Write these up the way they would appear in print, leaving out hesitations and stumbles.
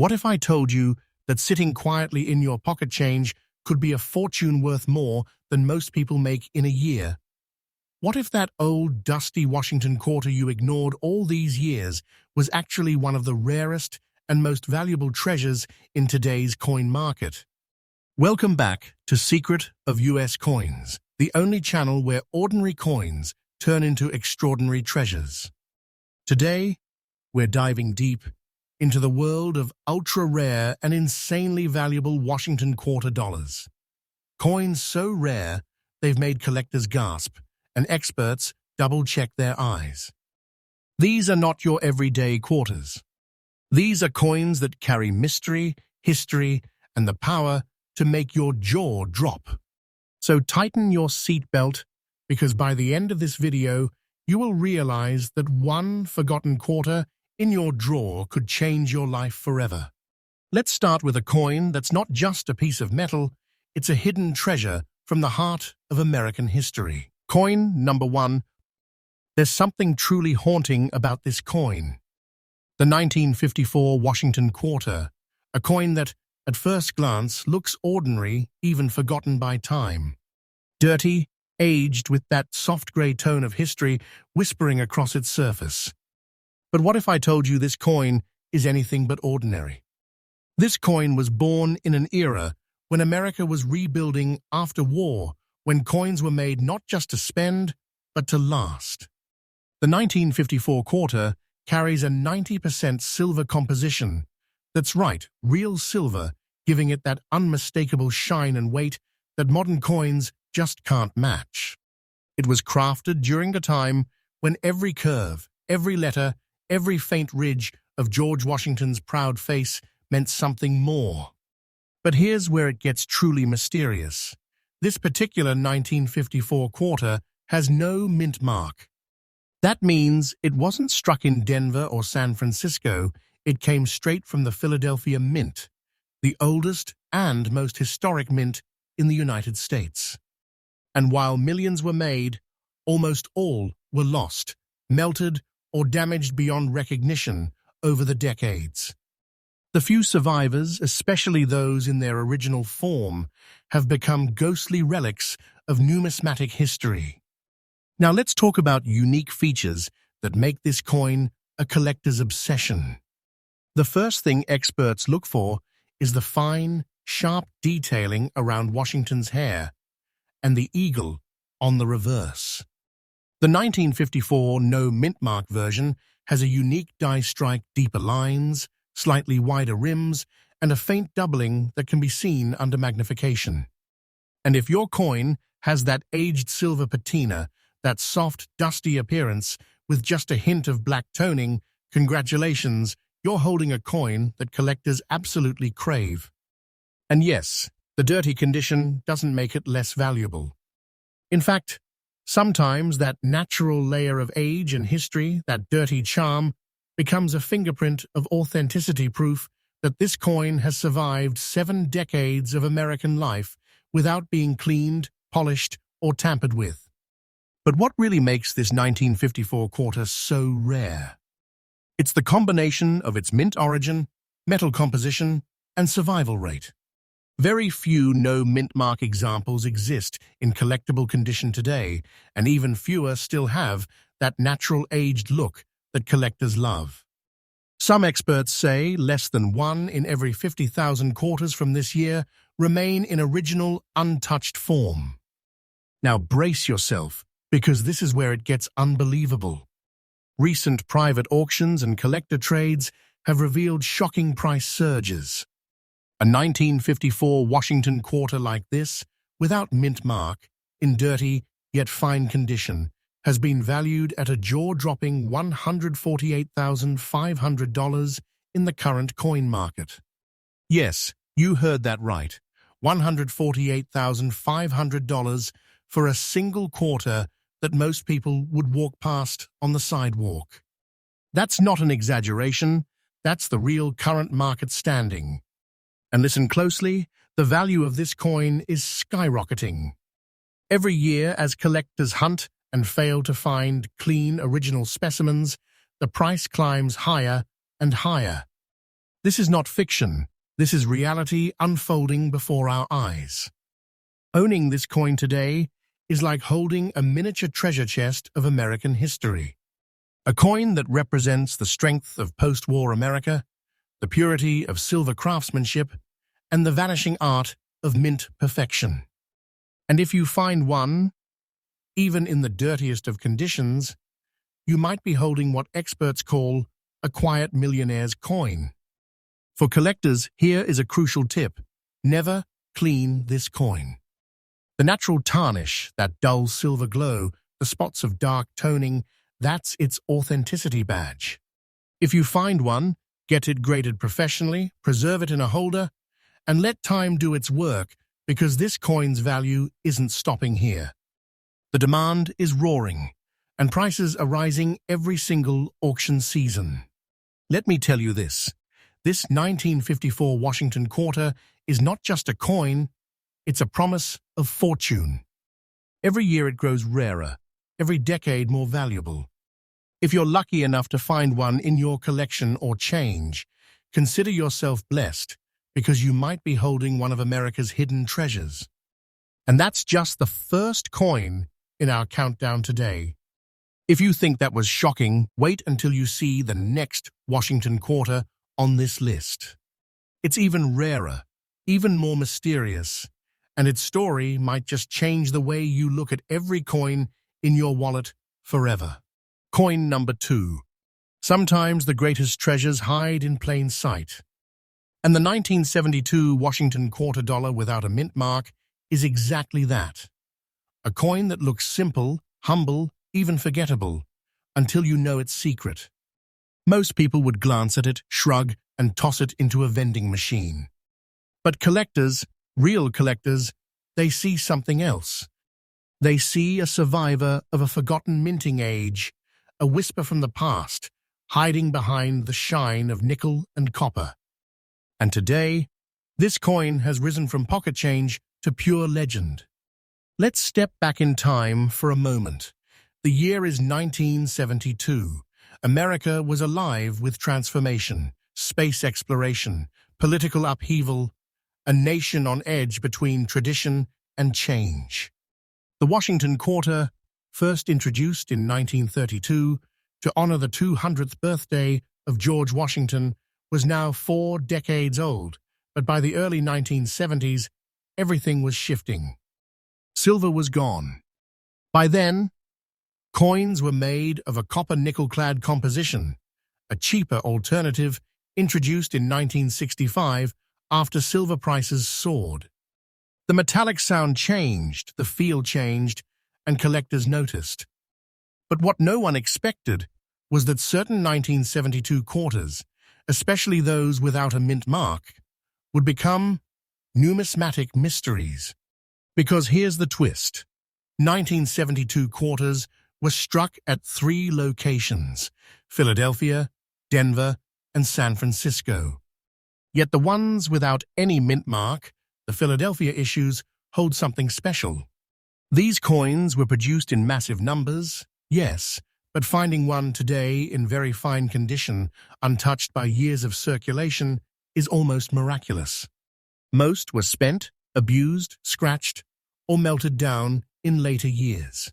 What if I told you that sitting quietly in your pocket change could be a fortune worth more than most people make in a year? What if that old, dusty Washington quarter you ignored all these years was actually one of the rarest and most valuable treasures in today's coin market? Welcome back to Secret of US Coins, the only channel where ordinary coins turn into extraordinary treasures. Today, we're diving deep into the world of ultra-rare and insanely valuable Washington quarter dollars. Coins so rare, they've made collectors gasp, and experts double-check their eyes. These are not your everyday quarters. These are coins that carry mystery, history, and the power to make your jaw drop. So tighten your seatbelt, because by the end of this video, you will realize that one forgotten quarter in your drawer could change your life forever. Let's start with a coin that's not just a piece of metal, it's a hidden treasure from the heart of American history. Coin number 1. There's something truly haunting about this coin. The 1954 Washington quarter, a coin that, at first glance, looks ordinary, even forgotten by time. Dirty, aged with that soft grey tone of history whispering across its surface. But what if I told you this coin is anything but ordinary? This coin was born in an era when America was rebuilding after war, when coins were made not just to spend, but to last. The 1954 quarter carries a 90% silver composition. That's right, real silver, giving it that unmistakable shine and weight that modern coins just can't match. It was crafted during a time when every curve, every letter, every faint ridge of George Washington's proud face meant something more. But here's where it gets truly mysterious. This particular 1954 quarter has no mint mark. That means it wasn't struck in Denver or San Francisco, it came straight from the Philadelphia Mint, the oldest and most historic mint in the United States. And while millions were made, almost all were lost, melted, or damaged beyond recognition over the decades. The few survivors, especially those in their original form, have become ghostly relics of numismatic history. Now let's talk about unique features that make this coin a collector's obsession. The first thing experts look for is the fine, sharp detailing around Washington's hair and the eagle on the reverse. The 1954 no mint mark version has a unique die-strike, deeper lines, slightly wider rims, and a faint doubling that can be seen under magnification. And if your coin has that aged silver patina, that soft, dusty appearance with just a hint of black toning, congratulations, you're holding a coin that collectors absolutely crave. And yes, the dirty condition doesn't make it less valuable. In fact, sometimes that natural layer of age and history, that dirty charm, becomes a fingerprint of authenticity, proof that this coin has survived 7 decades of American life without being cleaned, polished, or tampered with. But what really makes this 1954 quarter so rare? It's the combination of its mint origin, metal composition, and survival rate. Very few no mint mark examples exist in collectible condition today, and even fewer still have that natural aged look that collectors love. Some experts say less than 1 in every 50,000 quarters from this year remain in original, untouched form. Now brace yourself, because this is where it gets unbelievable. Recent private auctions and collector trades have revealed shocking price surges. A 1954 Washington quarter like this, without mint mark, in dirty yet fine condition, has been valued at a jaw-dropping $148,500 in the current coin market. Yes, you heard that right. $148,500 for a single quarter that most people would walk past on the sidewalk. That's not an exaggeration, that's the real current market standing. And listen closely, the value of this coin is skyrocketing. Every year, as collectors hunt and fail to find clean, original specimens, the price climbs higher and higher. This is not fiction. This is reality unfolding before our eyes. Owning this coin today is like holding a miniature treasure chest of American history. A coin that represents the strength of post-war America, the purity of silver craftsmanship, and the vanishing art of mint perfection. And if you find one, even in the dirtiest of conditions, you might be holding what experts call a quiet millionaire's coin. For collectors, here is a crucial tip. Never clean this coin. The natural tarnish, that dull silver glow, the spots of dark toning, that's its authenticity badge. If you find one, get it graded professionally, preserve it in a holder, and let time do its work, because this coin's value isn't stopping here. The demand is roaring, and prices are rising every single auction season. Let me tell you this 1954 Washington quarter is not just a coin, it's a promise of fortune. Every year it grows rarer, every decade more valuable. If you're lucky enough to find one in your collection or change, consider yourself blessed, because you might be holding one of America's hidden treasures. And that's just the first coin in our countdown today. If you think that was shocking, wait until you see the next Washington quarter on this list. It's even rarer, even more mysterious, and its story might just change the way you look at every coin in your wallet forever. Coin number 2. Sometimes the greatest treasures hide in plain sight. And the 1972 Washington quarter dollar without a mint mark is exactly that. A coin that looks simple, humble, even forgettable, until you know its secret. Most people would glance at it, shrug, and toss it into a vending machine. But collectors, real collectors, they see something else. They see a survivor of a forgotten minting age, a whisper from the past, hiding behind the shine of nickel and copper. And today, this coin has risen from pocket change to pure legend. Let's step back in time for a moment. The year is 1972. America was alive with transformation, space exploration, political upheaval, a nation on edge between tradition and change. The Washington quarter, first introduced in 1932 to honor the 200th birthday of George Washington, was now 4 decades old, but by the early 1970s, everything was shifting. Silver was gone. By then, coins were made of a copper-nickel-clad composition, a cheaper alternative introduced in 1965 after silver prices soared. The metallic sound changed, the feel changed, and collectors noticed. But what no one expected was that certain 1972 quarters, especially those without a mint mark, would become numismatic mysteries. Because here's the twist. 1972 quarters were struck at 3 locations: Philadelphia, Denver, and San Francisco. Yet the ones without any mint mark, the Philadelphia issues, hold something special. These coins were produced in massive numbers, yes, but finding one today in very fine condition, untouched by years of circulation, is almost miraculous. Most were spent, abused, scratched, or melted down in later years.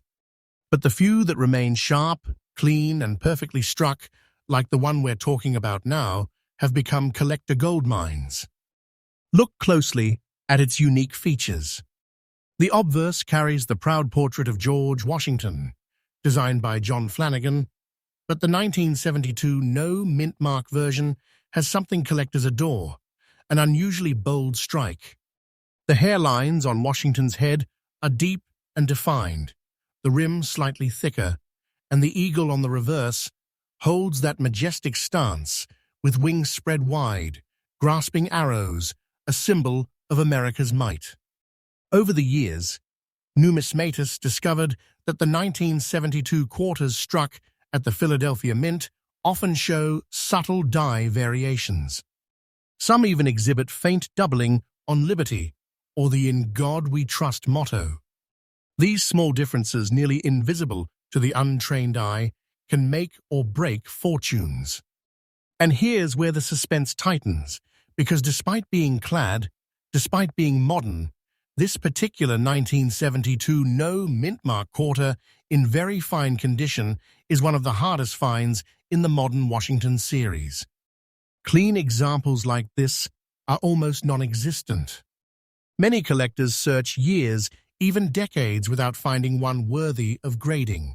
But the few that remain sharp, clean, and perfectly struck, like the one we're talking about now, have become collector gold mines. Look closely at its unique features. The obverse carries the proud portrait of George Washington, designed by John Flanagan, but the 1972 no mint mark version has something collectors adore, an unusually bold strike. The hairlines on Washington's head are deep and defined, the rim slightly thicker, and the eagle on the reverse holds that majestic stance with wings spread wide, grasping arrows, a symbol of America's might. Over the years, numismatics discovered that the 1972 quarters struck at the Philadelphia Mint often show subtle die variations. Some even exhibit faint doubling on liberty or the "In God We Trust" motto. These small differences, nearly invisible to the untrained eye, can make or break fortunes. And here's where the suspense tightens, because despite being modern, this particular 1972 no mint mark quarter in very fine condition is one of the hardest finds in the modern Washington series. Clean examples like this are almost non-existent. Many collectors search years, even decades, without finding one worthy of grading.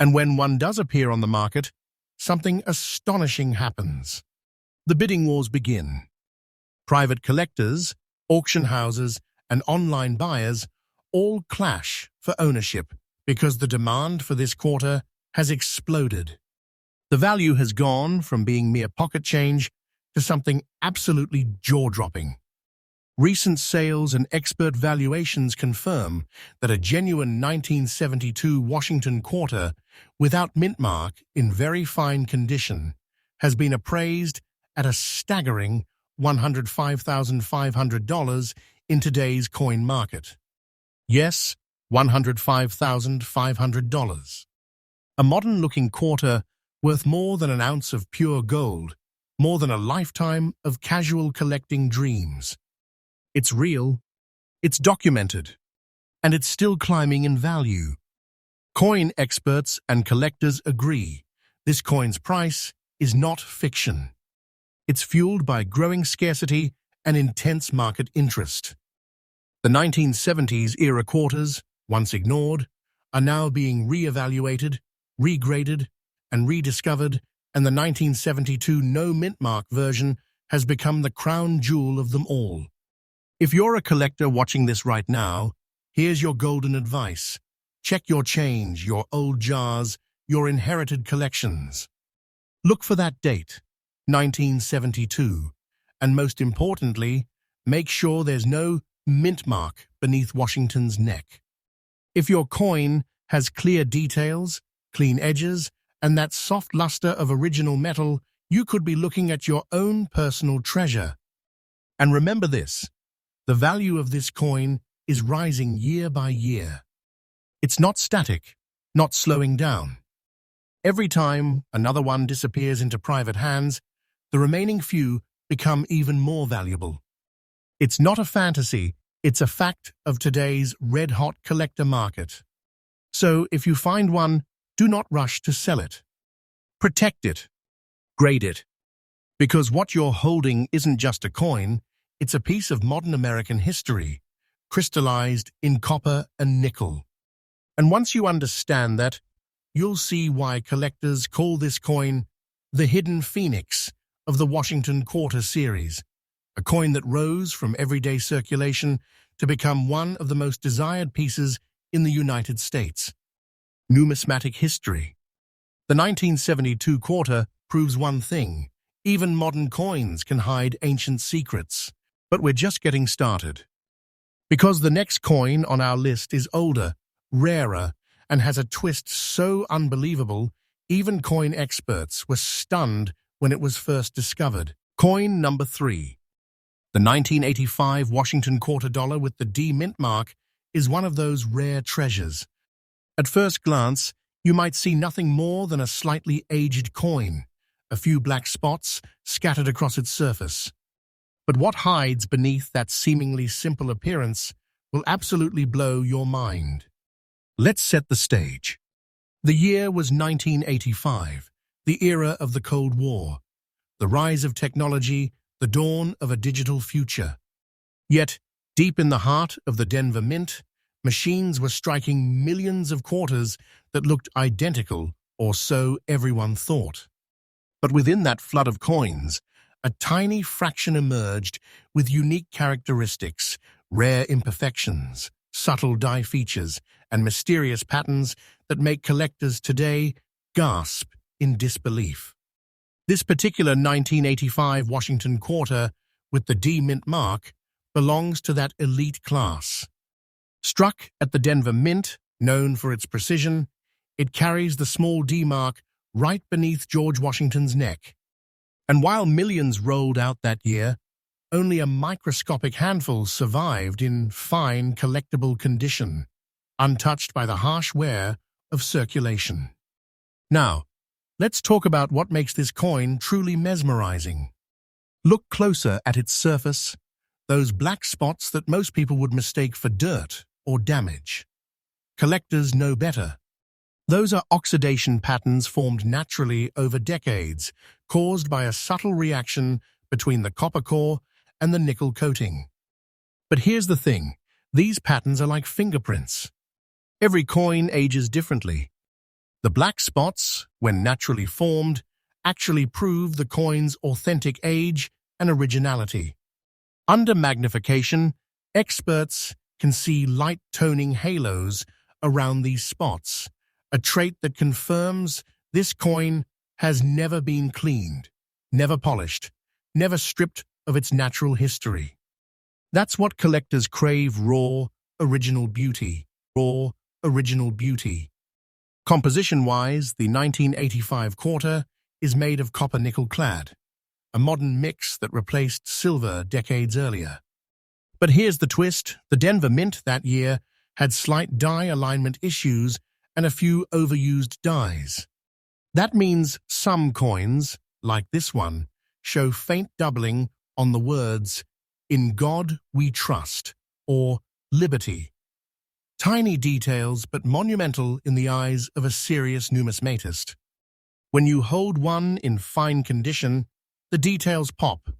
And when one does appear on the market, something astonishing happens. The bidding wars begin. Private collectors, auction houses, and online buyers all clash for ownership because the demand for this quarter has exploded. The value has gone from being mere pocket change to something absolutely jaw-dropping. Recent sales and expert valuations confirm that a genuine 1972 Washington quarter without mint mark in very fine condition has been appraised at a staggering $105,500 in today's coin market. Yes, $105,500. A modern-looking quarter worth more than an ounce of pure gold, more than a lifetime of casual collecting dreams. It's real, it's documented, and it's still climbing in value. Coin experts and collectors agree this coin's price is not fiction. It's fueled by growing scarcity and intense market interest. The 1970s-era quarters, once ignored, are now being re-evaluated, regraded, and rediscovered, and the 1972 no-mint mark version has become the crown jewel of them all. If you're a collector watching this right now, here's your golden advice. Check your change, your old jars, your inherited collections. Look for that date, 1972, and most importantly, make sure there's no mint mark beneath Washington's neck. If your coin has clear details, clean edges, and that soft luster of original metal, you could be looking at your own personal treasure. And remember this. The value of this coin is rising year by year. It's not static, not slowing down. Every time another one disappears into private hands, the remaining few become even more valuable. It's not a fantasy, it's a fact of today's red-hot collector market. So if you find one, do not rush to sell it. Protect it. Grade it. Because what you're holding isn't just a coin, it's a piece of modern American history, crystallized in copper and nickel. And once you understand that, you'll see why collectors call this coin the hidden phoenix of the Washington Quarter series, a coin that rose from everyday circulation to become one of the most desired pieces in the United States. Numismatic history. The 1972 quarter proves one thing: even modern coins can hide ancient secrets. But we're just getting started. Because the next coin on our list is older, rarer, and has a twist so unbelievable, even coin experts were stunned when it was first discovered. Coin number 3. The 1985 Washington quarter dollar with the D mint mark is one of those rare treasures. At first glance, you might see nothing more than a slightly aged coin, a few black spots scattered across its surface. But what hides beneath that seemingly simple appearance will absolutely blow your mind. Let's set the stage. The year was 1985, the era of the Cold War, the rise of technology, the dawn of a digital future. Yet, deep in the heart of the Denver Mint, machines were striking millions of quarters that looked identical, or so everyone thought. But within that flood of coins, a tiny fraction emerged with unique characteristics, rare imperfections, subtle die features, and mysterious patterns that make collectors today gasp in disbelief. This particular 1985 Washington quarter with the D mint mark belongs to that elite class. Struck at the Denver Mint, known for its precision, it carries the small D mark right beneath George Washington's neck. And while millions rolled out that year, only a microscopic handful survived in fine, collectible condition, untouched by the harsh wear of circulation. Now, Let's talk about what makes this coin truly mesmerizing. Look closer at its surface, those black spots that most people would mistake for dirt or damage. Collectors know better. Those are oxidation patterns formed naturally over decades, caused by a subtle reaction between the copper core and the nickel coating. But here's the thing, these patterns are like fingerprints. Every coin ages differently. The black spots, when naturally formed, actually prove the coin's authentic age and originality. Under magnification, experts can see light toning halos around these spots, a trait that confirms this coin has never been cleaned, never polished, never stripped of its natural history. That's what collectors crave: raw, original beauty. Raw, original beauty. Composition-wise, the 1985 quarter is made of copper-nickel clad, a modern mix that replaced silver decades earlier. But here's the twist: the Denver Mint that year had slight die alignment issues and a few overused dies. That means some coins, like this one, show faint doubling on the words, "In God We Trust," or "Liberty." Tiny details, but monumental in the eyes of a serious numismatist. When you hold one in fine condition, the details pop.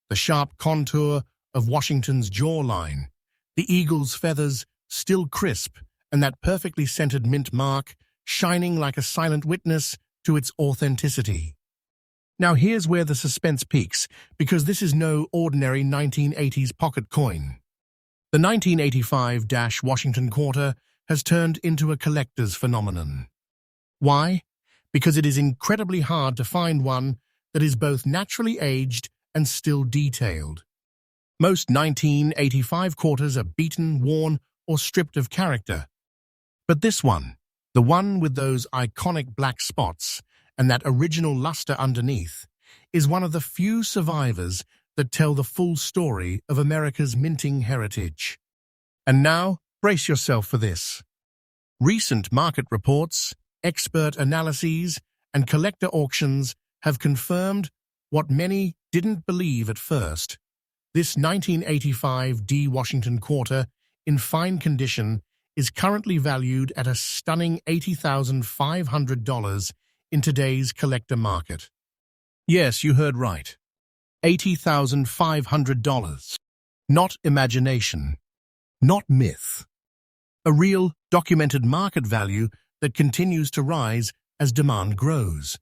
The sharp contour of Washington's jawline, the eagle's feathers still crisp, and that perfectly centered mint mark shining like a silent witness to its authenticity. Now here's where the suspense peaks, because this is no ordinary 1980s pocket coin. The 1985 Washington quarter has turned into a collector's phenomenon. Why? Because it is incredibly hard to find one that is both naturally aged and still detailed. Most 1985 quarters are beaten, worn, or stripped of character. But this one, the one with those iconic black spots and that original luster underneath, is one of the few survivors that tell the full story of America's minting heritage. And now, brace yourself for this. Recent market reports, expert analyses, and collector auctions have confirmed what many didn't believe at first. This 1985 Washington quarter, in fine condition, is currently valued at a stunning $80,500 in today's collector market. Yes, you heard right. $80,500. Not imagination. Not myth. A real, documented market value that continues to rise as demand grows.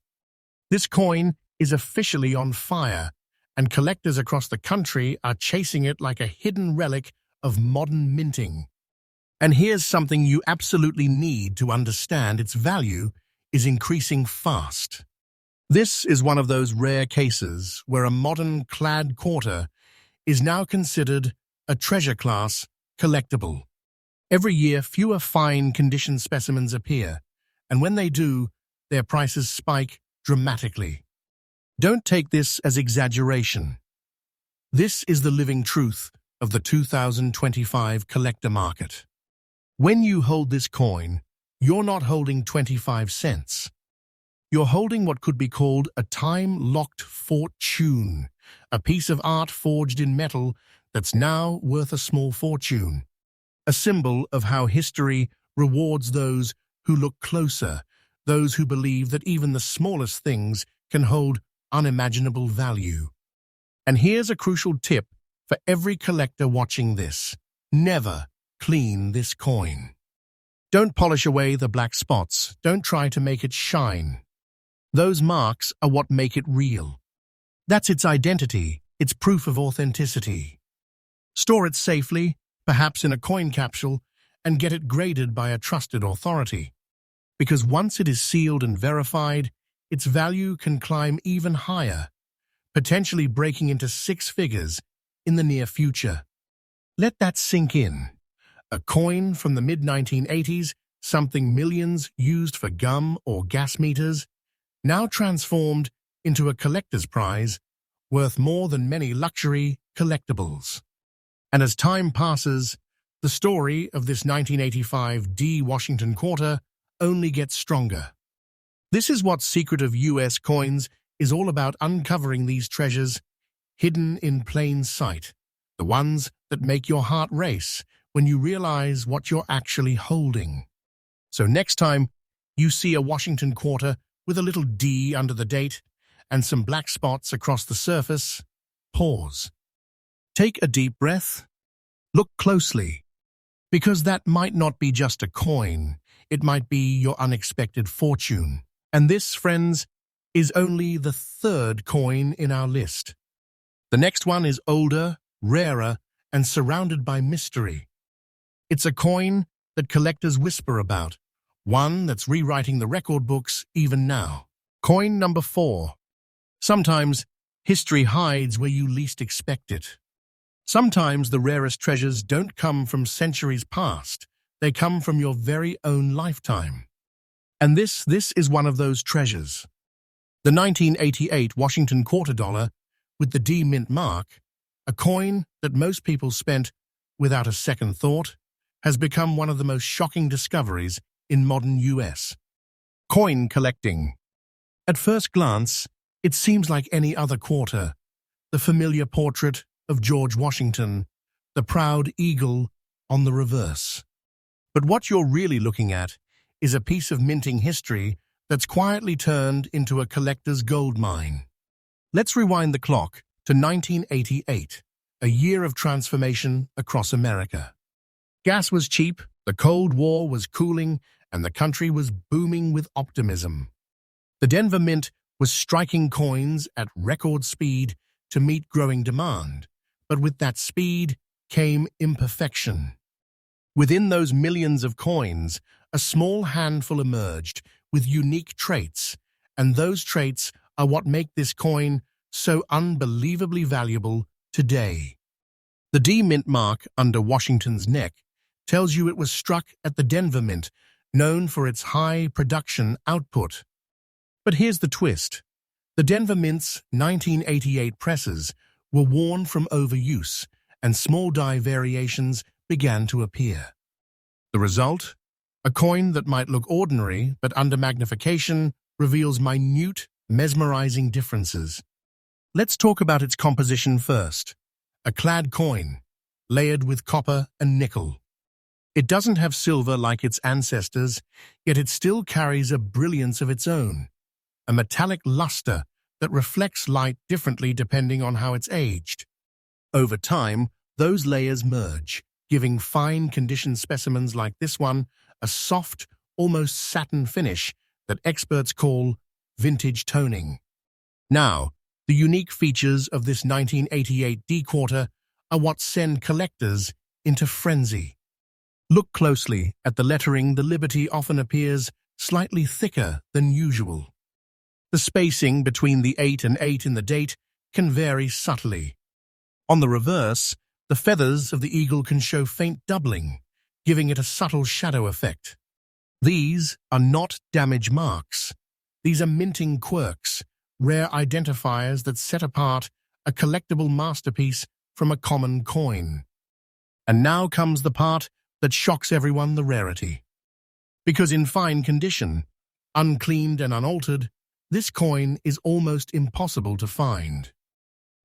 This coin is officially on fire, and collectors across the country are chasing it like a hidden relic of modern minting. And here's something you absolutely need to understand: its value is increasing fast. This is one of those rare cases where a modern clad quarter is now considered a treasure class collectible. Every year, fewer fine condition specimens appear, and when they do, their prices spike dramatically. Don't take this as exaggeration. This is the living truth of the 2025 collector market. When you hold this coin, you're not holding 25 cents. You're holding what could be called a time-locked fortune, a piece of art forged in metal that's now worth a small fortune. A symbol of how history rewards those who look closer, those who believe that even the smallest things can hold unimaginable value. And here's a crucial tip for every collector watching this: never clean this coin. Don't polish away the black spots. Don't try to make it shine. Those marks are what make it real. That's its identity, its proof of authenticity. Store it safely, perhaps in a coin capsule, and get it graded by a trusted authority. Because once it is sealed and verified, its value can climb even higher, potentially breaking into six figures in the near future. Let that sink in. A coin from the mid-1980s, something millions used for gum or gas meters, now transformed into a collector's prize worth more than many luxury collectibles. And as time passes, the story of this 1985 Washington quarter only gets stronger. This is what Secret of US Coins is all about, uncovering these treasures hidden in plain sight, the ones that make your heart race when you realize what you're actually holding. So next time you see a Washington quarter with a little D under the date and some black spots across the surface, pause. Take a deep breath. Look closely, because that might not be just a coin. It might be your unexpected fortune. And this, friends, is only the third coin in our list. The next one is older, rarer, and surrounded by mystery. It's a coin that collectors whisper about, one that's rewriting the record books even now. Coin number 4. Sometimes history hides where you least expect it. Sometimes the rarest treasures don't come from centuries past. They come from your very own lifetime. And this is one of those treasures. The 1988 Washington quarter dollar with the D mint mark, a coin that most people spent without a second thought, has become one of the most shocking discoveries in modern US coin collecting. At first glance, it seems like any other quarter, the familiar portrait of George Washington, the proud eagle on the reverse. But what you're really looking at is a piece of minting history that's quietly turned into a collector's gold mine. Let's rewind the clock to 1988, a year of transformation across America. Gas was cheap, the Cold War was cooling, and the country was booming with optimism. The Denver Mint was striking coins at record speed to meet growing demand, but with that speed came imperfection. Within those millions of coins, a small handful emerged with unique traits, and those traits are what make this coin so unbelievably valuable today. The D Mint mark under Washington's neck tells you it was struck at the Denver Mint, known for its high production output. But here's the twist. The Denver Mint's 1988 presses were worn from overuse, and small die variations began to appear. The result? A coin that might look ordinary, but under magnification reveals minute, mesmerizing differences. Let's talk about its composition first. A clad coin, layered with copper and nickel. It doesn't have silver like its ancestors, yet it still carries a brilliance of its own, a metallic luster that reflects light differently depending on how it's aged. Over time, those layers merge, giving fine-conditioned specimens like this one a soft, almost satin finish that experts call vintage toning. Now, the unique features of this 1988 D quarter are what send collectors into frenzy. Look closely at the lettering. The Liberty often appears slightly thicker than usual. The spacing between the 8 and 8 in the date can vary subtly. On the reverse, the feathers of the eagle can show faint doubling, giving it a subtle shadow effect. These are not damage marks. These are minting quirks, rare identifiers that set apart a collectible masterpiece from a common coin. And now comes the part that shocks everyone: the rarity. Because in fine condition, uncleaned and unaltered, this coin is almost impossible to find.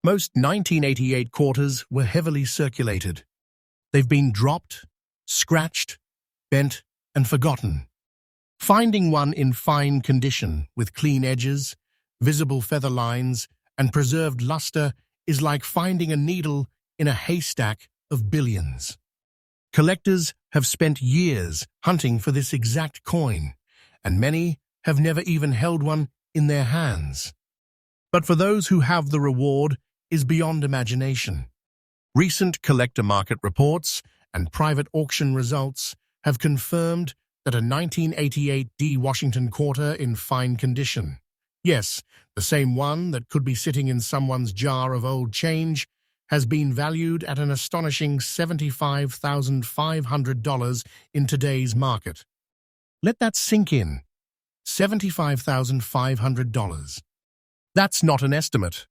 Most 1988 quarters were heavily circulated. They've been dropped, scratched, bent, and forgotten. Finding one in fine condition with clean edges, visible feather lines, and preserved luster is like finding a needle in a haystack of billions. Collectors have spent years hunting for this exact coin, and many have never even held one in their hands. But for those who have, the reward is beyond imagination. Recent collector market reports and private auction results have confirmed that a 1988 D Washington quarter in fine condition, yes, the same one that could be sitting in someone's jar of old change, has been valued at an astonishing $75,500 in today's market. Let that sink in. $75,500. That's not an estimate.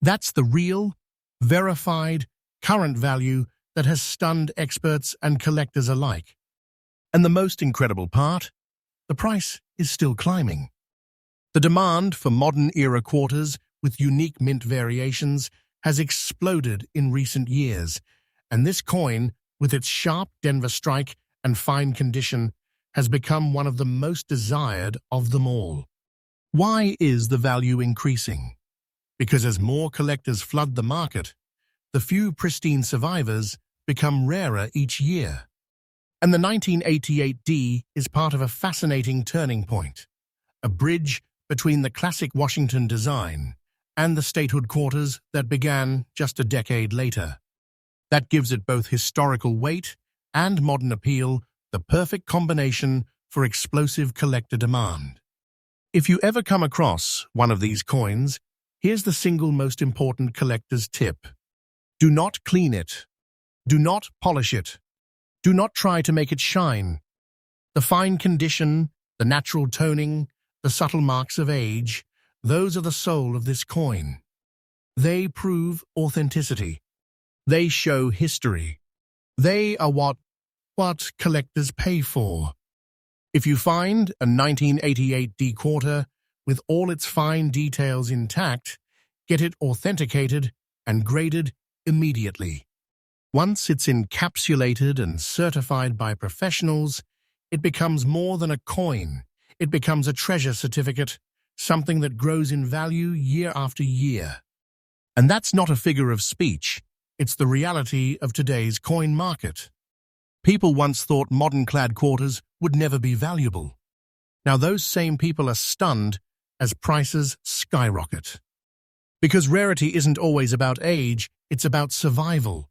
That's the real, verified, current value that has stunned experts and collectors alike. And the most incredible part? The price is still climbing. The demand for modern-era quarters with unique mint variations has exploded in recent years, and this coin, with its sharp Denver strike and fine condition, has become one of the most desired of them all. Why is the value increasing? Because as more collectors flood the market, the few pristine survivors become rarer each year. And the 1988D is part of a fascinating turning point, a bridge between the classic Washington design and the statehood quarters that began just a decade later. That gives it both historical weight and modern appeal, the perfect combination for explosive collector demand. If you ever come across one of these coins, here's the single most important collector's tip. Do not clean it. Do not polish it. Do not try to make it shine. The fine condition, the natural toning, the subtle marks of age, those are the soul of this coin. They prove authenticity. They show history. They are what collectors pay for. If you find a 1988D quarter with all its fine details intact, get it authenticated and graded immediately. Once it's encapsulated and certified by professionals, it becomes more than a coin. It becomes a treasure certificate, something that grows in value year after year. And that's not a figure of speech. It's the reality of today's coin market. People once thought modern-clad quarters would never be valuable. Now those same people are stunned as prices skyrocket. Because rarity isn't always about age, it's about survival.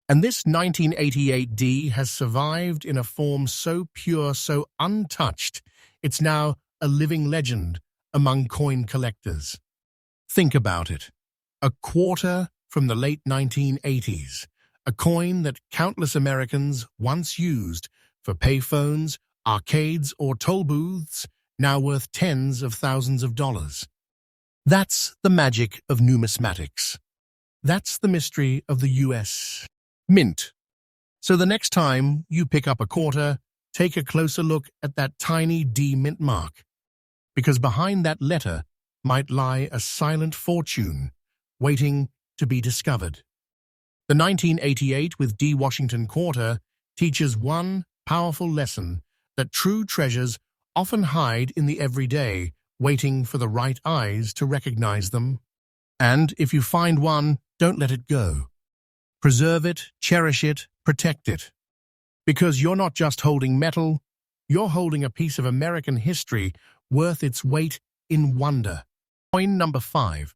And this 1988D has survived in a form so pure, so untouched, it's now a living legend among coin collectors. Think about it. A quarter from the late 1980s, a coin that countless Americans once used for payphones, arcades, or toll booths, now worth tens of thousands of dollars. That's the magic of numismatics. That's the mystery of the U.S. Mint. So the next time you pick up a quarter, take a closer look at that tiny D mint mark, because behind that letter might lie a silent fortune waiting to be discovered. The 1988 with D Washington quarter teaches one powerful lesson, that true treasures often hide in the everyday, waiting for the right eyes to recognize them. And if you find one, don't let it go. Preserve it, cherish it, protect it. Because you're not just holding metal, you're holding a piece of American history worth its weight in wonder. Coin number 5.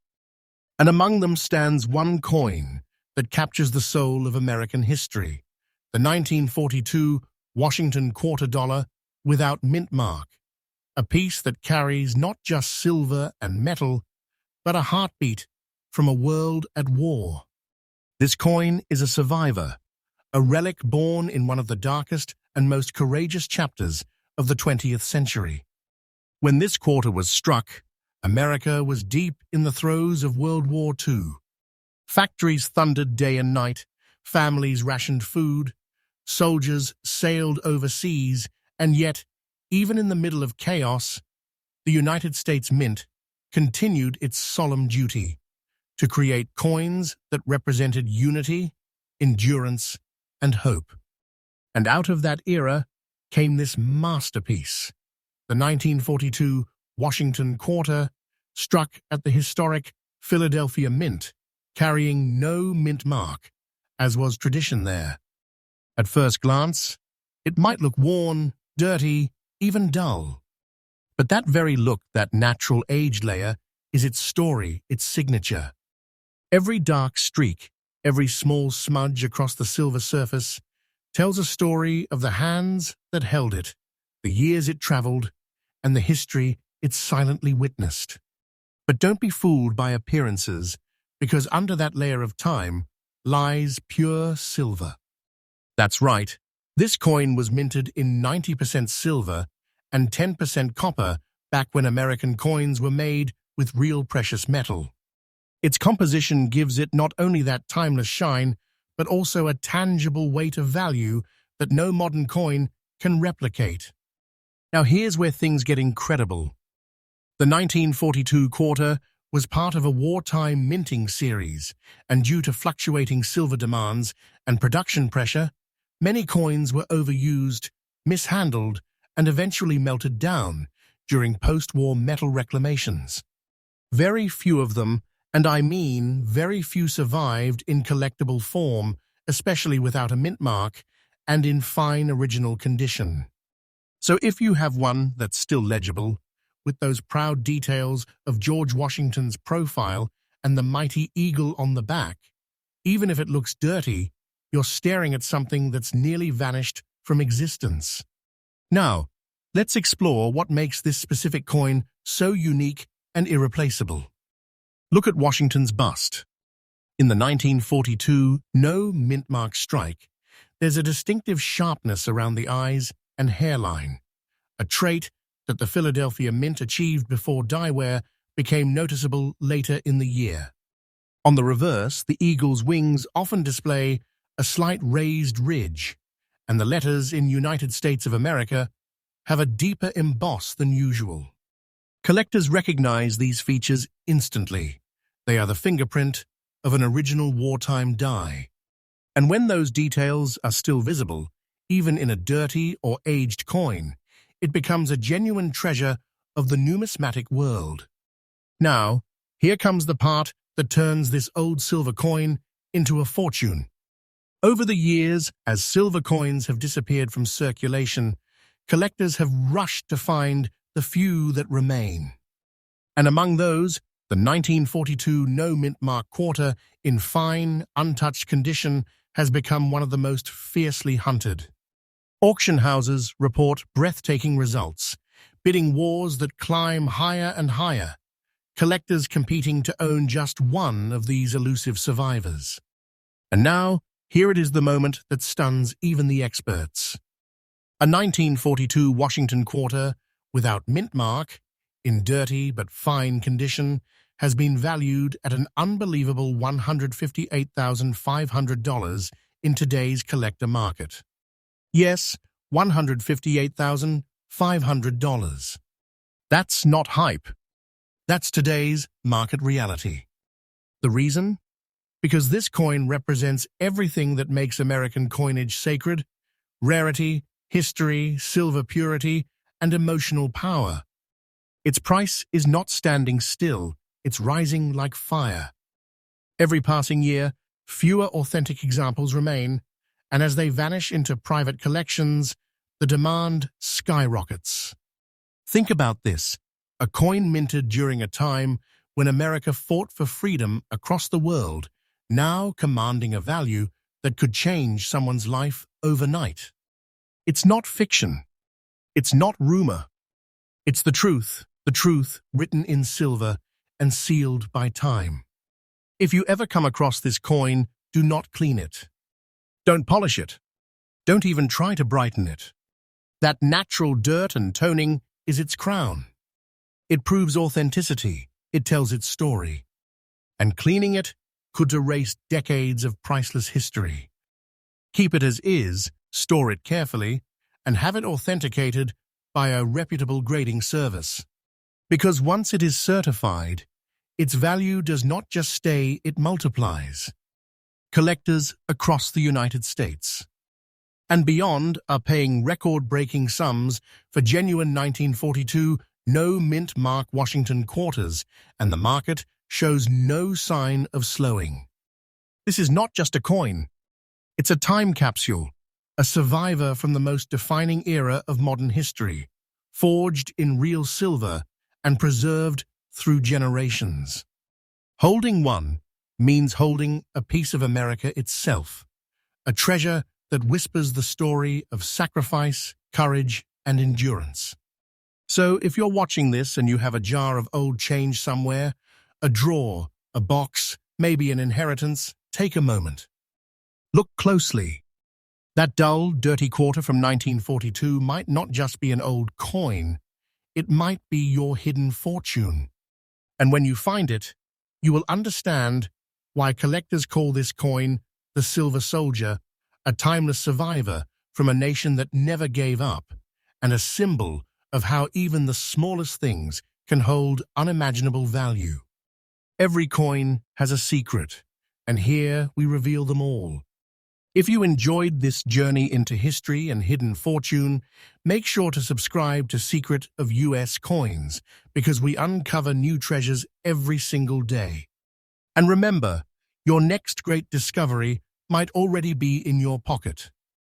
And among them stands one coin that captures the soul of American history, the 1942 Washington quarter dollar without mint mark, a piece that carries not just silver and metal, but a heartbeat from a world at war. This coin is a survivor, a relic born in one of the darkest and most courageous chapters of the 20th century. When this quarter was struck, America was deep in the throes of World War II. Factories thundered day and night, families rationed food, soldiers sailed overseas, and yet, even in the middle of chaos, the United States Mint continued its solemn duty to create coins that represented unity, endurance, and hope. And out of that era came this masterpiece, the 1942 Washington quarter, struck at the historic Philadelphia Mint, carrying no mint mark, as was tradition there. At first glance, it might look worn, dirty, even dull. But that very look, that natural age layer, is its story, its signature. Every dark streak, every small smudge across the silver surface, tells a story of the hands that held it, the years it traveled, and the history it silently witnessed. But don't be fooled by appearances, because under that layer of time lies pure silver. That's right, this coin was minted in 90% silver and 10% copper back when American coins were made with real precious metal. Its composition gives it not only that timeless shine, but also a tangible weight of value that no modern coin can replicate. Now here's where things get incredible. The 1942 quarter was part of a wartime minting series, and due to fluctuating silver demands and production pressure, many coins were overused, mishandled, and eventually melted down during post-war metal reclamations. Very few of them, and I mean very few, survived in collectible form, especially without a mint mark and in fine original condition. So if you have one that's still legible, with those proud details of George Washington's profile and the mighty eagle on the back, even if it looks dirty, you're staring at something that's nearly vanished from existence. Now, let's explore what makes this specific coin so unique and irreplaceable. Look at Washington's bust. In the 1942 no mint mark strike, there's a distinctive sharpness around the eyes and hairline, a trait that the Philadelphia Mint achieved before dyewear became noticeable later in the year. On the reverse, the eagle's wings often display a slight raised ridge, and the letters in United States of America have a deeper emboss than usual. Collectors recognize these features instantly. They are the fingerprint of an original wartime die. And when those details are still visible, even in a dirty or aged coin, it becomes a genuine treasure of the numismatic world. Now, here comes the part that turns this old silver coin into a fortune. Over the years, as silver coins have disappeared from circulation, collectors have rushed to find the few that remain. And among those, the 1942 no mint mark quarter in fine, untouched condition has become one of the most fiercely hunted. Auction houses report breathtaking results, bidding wars that climb higher and higher, collectors competing to own just one of these elusive survivors. And now, here it is, the moment that stuns even the experts. A 1942 Washington quarter without mint mark, in dirty but fine condition, has been valued at an unbelievable $158,500 in today's collector market. Yes, $158,500. That's not hype. That's today's market reality. The reason? Because this coin represents everything that makes American coinage sacred: rarity, history, silver purity, and emotional power. Its price is not standing still, it's rising like fire. Every passing year, fewer authentic examples remain, and as they vanish into private collections, the demand skyrockets. Think about this: a coin minted during a time when America fought for freedom across the world, now commanding a value that could change someone's life overnight. It's not fiction. It's not rumor. It's the truth written in silver and sealed by time. If you ever come across this coin, do not clean it. Don't polish it. Don't even try to brighten it. That natural dirt and toning is its crown. It proves authenticity. It tells its story. And cleaning it could erase decades of priceless history. Keep it as is, store it carefully, and have it authenticated by a reputable grading service. Because once it is certified, its value does not just stay, it multiplies. Collectors across the United States and beyond are paying record-breaking sums for genuine 1942 no mint mark Washington quarters, and the market shows no sign of slowing. This is not just a coin. It's a time capsule, a survivor from the most defining era of modern history, forged in real silver and preserved through generations. Holding one means holding a piece of America itself, a treasure that whispers the story of sacrifice, courage, and endurance. So if you're watching this and you have a jar of old change somewhere, a drawer, a box, maybe an inheritance, take a moment. Look closely. That dull, dirty quarter from 1942 might not just be an old coin. It might be your hidden fortune. And when you find it, you will understand why collectors call this coin the Silver Soldier, a timeless survivor from a nation that never gave up, and a symbol of how even the smallest things can hold unimaginable value. Every coin has a secret, and here we reveal them all. If you enjoyed this journey into history and hidden fortune, make sure to subscribe to Secret of US Coins because we uncover new treasures every single day. And remember, your next great discovery might already be in your pocket.